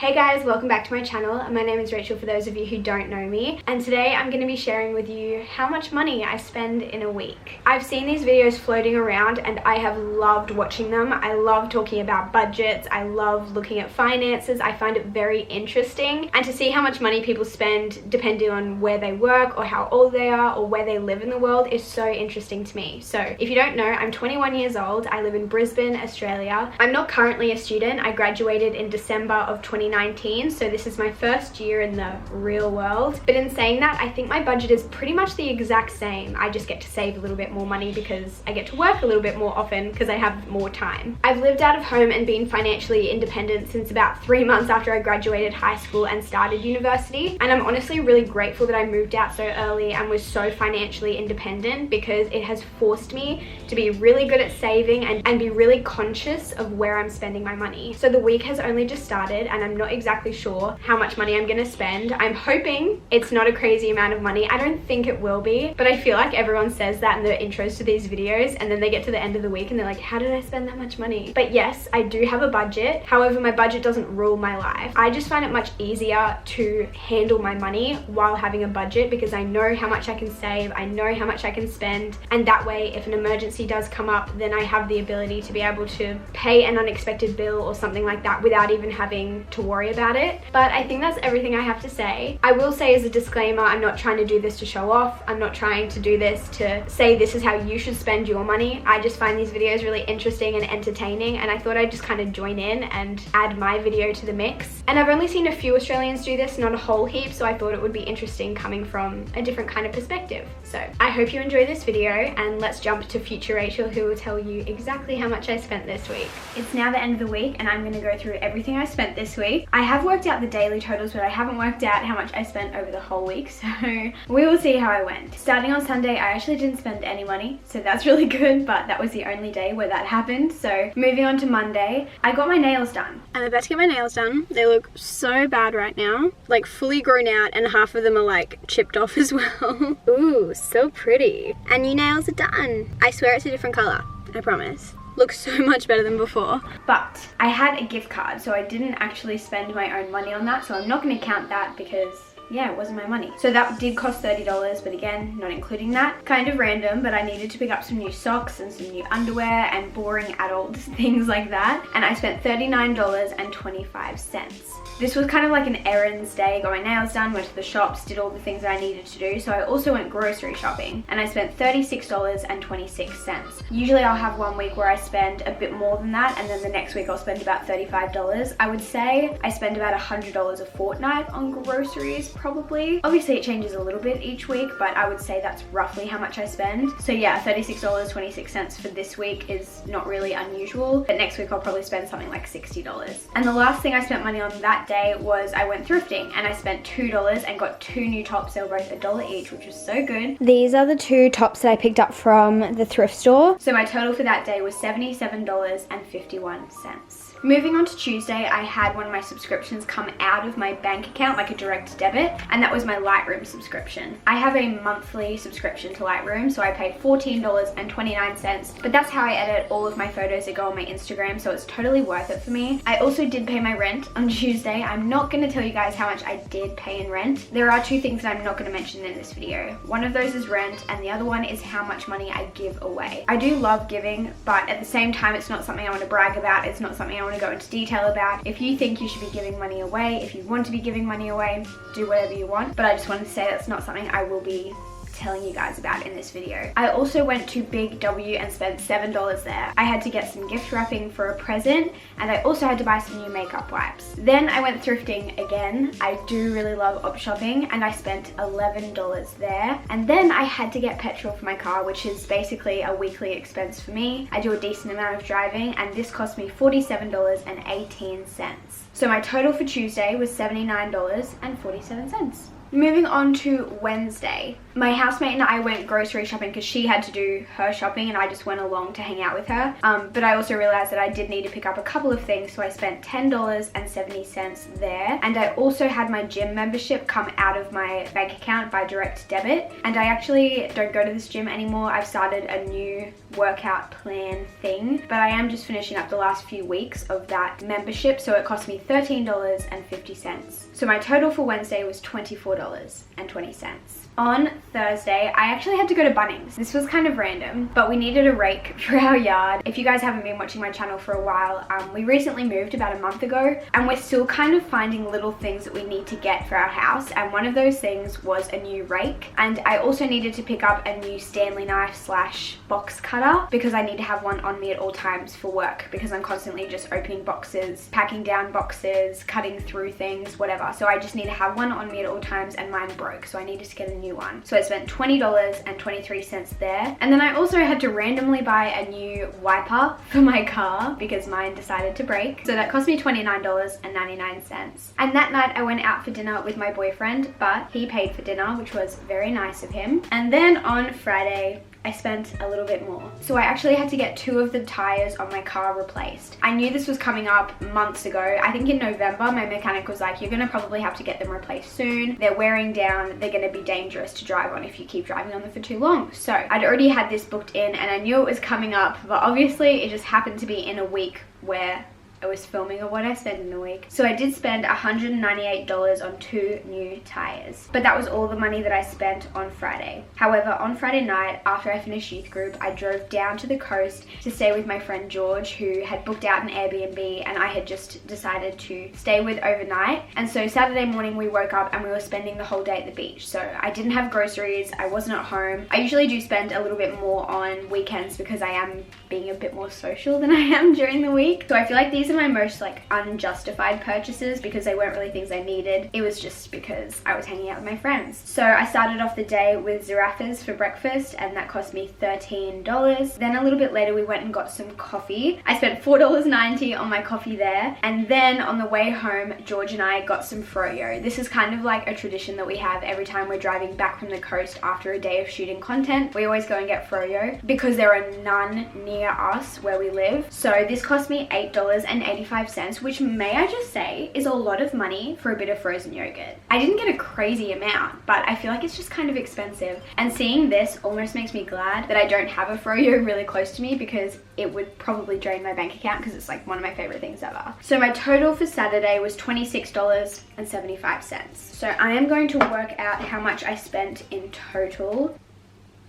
Hey guys, welcome back to my channel. My name is Rachel for those of you who don't know me, and today I'm going to be sharing with you how much money I spend in a week. I've seen these videos floating around and I have loved watching them. I love talking about budgets, I love looking at finances, I find it very interesting, and to see how much money people spend depending on where they work or how old they are or where they live in the world is so interesting to me. So if you don't know, I'm 21 years old, I live in Brisbane, Australia. I'm not currently a student, I graduated in December of 2019, so this is my first year in the real world. But in saying that, I think my budget is pretty much the exact same. I just get to save a little bit more money because I get to work a little bit more often because I have more time. I've lived out of home and been financially independent since about 3 months after I graduated high school and started university, and I'm honestly really grateful that I moved out so early and was so financially independent because it has forced me to be really good at saving and be really conscious of where I'm spending my money. So the week has only just started and I'm not exactly sure how much money I'm gonna spend. I'm hoping it's not a crazy amount of money. I don't think it will be, but I feel like everyone says that in the intros to these videos and then they get to the end of the week and they're like, how did I spend that much money? But yes, I do have a budget. However, my budget doesn't rule my life. I just find it much easier to handle my money while having a budget because I know how much I can save, I know how much I can spend, and that way if an emergency does come up, then I have the ability to be able to pay an unexpected bill or something like that without even having to worry about it. But I think that's everything I have to say. I will say as a disclaimer, I'm not trying to do this to show off. I'm not trying to do this to say this is how you should spend your money. I just find these videos really interesting and entertaining, and I thought I'd just kind of join in and add my video to the mix. And I've only seen a few Australians do this, not a whole heap, so I thought it would be interesting coming from a different kind of perspective. So I hope you enjoy this video, and let's jump to future Rachel, who will tell you exactly how much I spent this week. It's now the end of the week and I'm going to go through everything I spent this week. I have worked out the daily totals, but I haven't worked out how much I spent over the whole week, so we will see how I went. Starting on Sunday, I actually didn't spend any money, so that's really good, but that was the only day where that happened. So moving on to Monday, I got my nails done. I'm about to get my nails done. They look so bad right now, like fully grown out, and half of them are like chipped off as well. Ooh, so pretty. And your nails are done. I swear it's a different color, I promise. Looks so much better than before. But I had a gift card, so I didn't actually spend my own money on that, so I'm not going to count that because yeah, it wasn't my money. So that did cost $30, but again, not including that. Kind of random, but I needed to pick up some new socks and some new underwear and boring adult things like that. And I spent $39.25. This was kind of like an errands day, got my nails done, went to the shops, did all the things that I needed to do. So I also went grocery shopping and I spent $36.26. Usually I'll have one week where I spend a bit more than that, and then the next week I'll spend about $35. I would say I spend about $100 a fortnight on groceries, probably. Obviously it changes a little bit each week, but I would say that's roughly how much I spend. So yeah, $36.26 for this week is not really unusual, but next week I'll probably spend something like $60. And the last thing I spent money on that day was I went thrifting and I spent $2 and got 2 new tops. They were both $1 each, which was so good. These are the 2 tops that I picked up from the thrift store. So my total for that day was $77.51. Moving on to Tuesday, I had one of my subscriptions come out of my bank account, like a direct debit, and that was my Lightroom subscription. I have a monthly subscription to Lightroom, so I paid $14.29, but that's how I edit all of my photos that go on my Instagram, so it's totally worth it for me. I also did pay my rent on Tuesday. I'm not going to tell you guys how much I did pay in rent. There are 2 things that I'm not going to mention in this video. One of those is rent, and the other one is how much money I give away. I do love giving, but at the same time, it's not something I want to brag about. It's not something I want to go into detail about. If you think you should be giving money away, if you want to be giving money away, do whatever you want. But I just wanted to say that's not something I will be telling you guys about in this video. I also went to Big W and spent $7 there. I had to get some gift wrapping for a present, and I also had to buy some new makeup wipes. Then I went thrifting again. I do really love op shopping, and I spent $11 there. And then I had to get petrol for my car, which is basically a weekly expense for me. I do a decent amount of driving, and this cost me $47.18. So my total for Tuesday was $79.47. Moving on to Wednesday. My housemate and I went grocery shopping because she had to do her shopping and I just went along to hang out with her. But I also realized that I did need to pick up a couple of things, so I spent $10.70 there. And I also had my gym membership come out of my bank account by direct debit. And I actually don't go to this gym anymore. I've started a new workout plan thing, but I am just finishing up the last few weeks of that membership, so it cost me $13.50. So my total for Wednesday was $24.20. On Thursday, I actually had to go to Bunnings. This was kind of random, but we needed a rake for our yard. If you guys haven't been watching my channel for a while, we recently moved about a month ago, and we're still kind of finding little things that we need to get for our house, and one of those things was a new rake. And I also needed to pick up a new Stanley knife slash box cutter because I need to have one on me at all times for work, because I'm constantly just opening boxes, packing down boxes, cutting through things, whatever. So I just need to have one on me at all times, and mine broke, so I needed to get a new one. So I spent $20.23 there. And then I also had to randomly buy a new wiper for my car because mine decided to break. So that cost me $29.99. And that night I went out for dinner with my boyfriend, but he paid for dinner, which was very nice of him. And then on Friday, I spent a little bit more. So I actually had to get 2 of the tires on my car replaced. I knew this was coming up months ago. I think in November, my mechanic was like, you're gonna probably have to get them replaced soon. They're wearing down, they're gonna be dangerous to drive on if you keep driving on them for too long. So I'd already had this booked in and I knew it was coming up, but obviously it just happened to be in a week where I was filming of what I spent in a week. So I did spend $198 on 2 new tires, but that was all the money that I spent on Friday. However, on Friday night, after I finished youth group, I drove down to the coast to stay with my friend George, who had booked out an Airbnb and I had just decided to stay with overnight. And so Saturday morning we woke up and we were spending the whole day at the beach. So I didn't have groceries, I wasn't at home. I usually do spend a little bit more on weekends because I am being a bit more social than I am during the week. So I feel like these are my most like unjustified purchases because they weren't really things I needed. It was just because I was hanging out with my friends. So I started off the day with zirafas for breakfast and that cost me $13. Then a little bit later we went and got some coffee. I spent $4.90 on my coffee there. And then on the way home, George and I got some froyo. This is kind of like a tradition that we have every time we're driving back from the coast after a day of shooting content. We always go and get froyo because there are none near us where we live. So this cost me $8.85, which may I just say is a lot of money for a bit of frozen yogurt. I didn't get a crazy amount, but I feel like it's just kind of expensive. And seeing this almost makes me glad that I don't have a froyo really close to me because it would probably drain my bank account because it's like one of my favorite things ever. So my total for Saturday was $26.75. So I am going to work out how much I spent in total.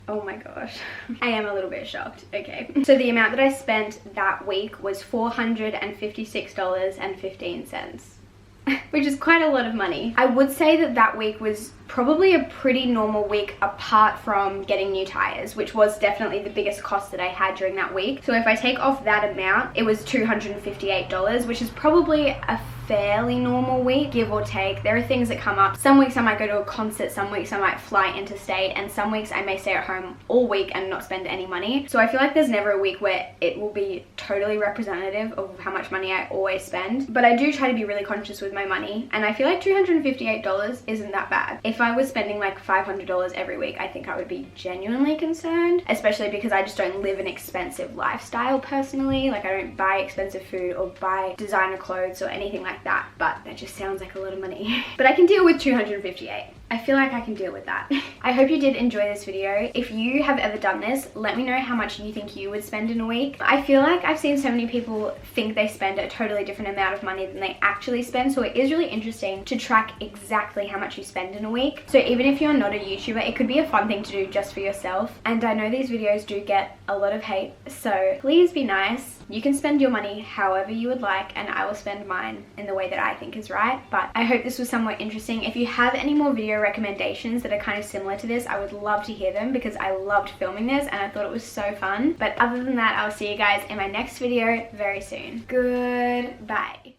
Oh my gosh, I am a little bit shocked. Okay, so the amount that I spent that week was $456.15. Which is quite a lot of money. I would say that that week was probably a pretty normal week apart from getting new tires, which was definitely the biggest cost that I had during that week. So if I take off that amount, it was $258, which is probably a fairly normal week, give or take. There are things that come up. Some weeks I might go to a concert, some weeks I might fly interstate, and some weeks I may stay at home all week and not spend any money. So I feel like there's never a week where it will be totally representative of how much money I always spend. But I do try to be really conscious with my money, and I feel like $258 isn't that bad. If I was spending like $500 every week, I think I would be genuinely concerned, especially because I just don't live an expensive lifestyle personally. Like I don't buy expensive food or buy designer clothes or anything like that, but that just sounds like a lot of money. But I can deal with $258. I feel like I can deal with that. I hope you did enjoy this video. If you have ever done this, let me know how much you think you would spend in a week. I feel like I've seen so many people think they spend a totally different amount of money than they actually spend, so it is really interesting to track exactly how much you spend in a week. So even if you're not a YouTuber, it could be a fun thing to do just for yourself. And I know these videos do get a lot of hate, so please be nice. You can spend your money however you would like, and I will spend mine in the way that I think is right. But I hope this was somewhat interesting. If you have any more video recommendations that are kind of similar to this, I would love to hear them because I loved filming this and I thought it was so fun. But other than that, I'll see you guys in my next video very soon. Goodbye.